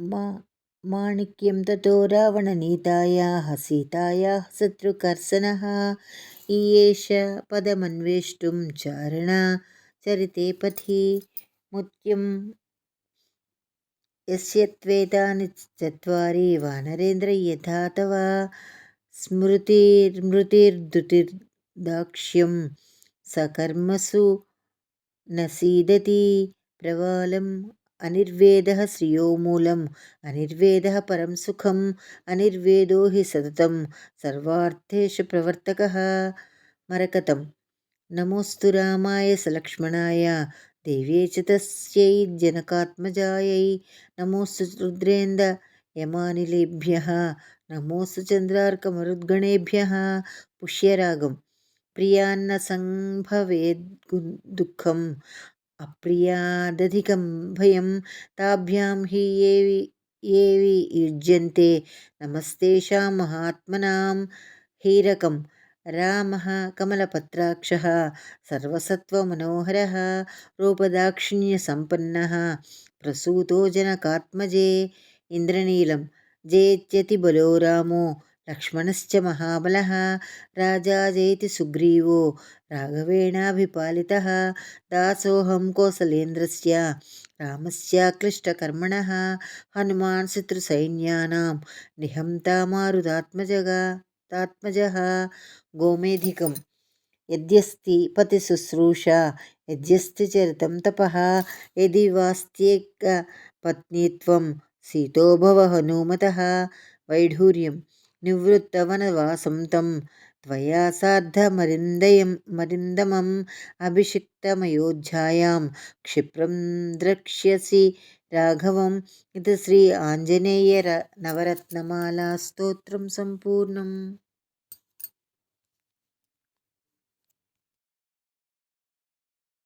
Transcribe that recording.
मा माणिक्यं ततो रावणनीतायाः सीतायाः शत्रुकर्षणः ईयेष पदमन्वेष्टुं चारणाचरिते पथि मुत्यं यस्य त्वेतानि चत्वारि वानरेन्द्र यथा तव स्मृतिर्मृतिर्धृतिर्दाक्ष्यं सकर्मसु न सीदति प्रवालम् अनिर्वेदः श्रियो मूलम् अनिर्वेदः परं सुखम् अनिर्वेदो हि सततं सर्वार्थेषु प्रवर्तकः मरकतं नमोऽस्तु रामाय सलक्ष्मणाय देव्यै च तस्यै जनकात्मजायै नमोऽस्तु रुद्रेन्द्र यमानिलेभ्यः नमोऽस्तु चन्द्रार्कमरुद्गणेभ्यः पुष्यरागं प्रियान्न संभवेद् दुःखम् अप्रियादधिकं भयं ताभ्यां हि ये युज्यन्ते नमस्तेषां महात्मनां हीरकं रामः कमलपत्राक्षः सर्वसत्त्वमनोहरः रूपदाक्षिण्यसम्पन्नः प्रसूतो जनकात्मजे इन्द्रनीलं जयत्यतिबलो रामो लक्ष्मणश्च महाबलः राजा जयति सुग्रीवो राघवेणाभिपालितः दासोऽहं कौसलेन्द्रस्य रामस्याक्लिष्टकर्मणः हनुमान् शत्रुसैन्यानां निहन्ता मारुतात्मजः गोमेधिकं यद्यस्ति पतिशुश्रूषा यद्यस्ति चरितं तपः यदि वास्त्येकपत्नीत्वं सीतो भव हनुमतः वैढूर्यं निवृत्तवनवासं तं त्वया सार्धमरिन्दमम् अभिषिक्तमयोध्यायां क्षिप्रं द्रक्ष्यसि राघवम् इति श्री आञ्जनेय नवरत्नमाला स्तोत्रं सम्पूर्णम्।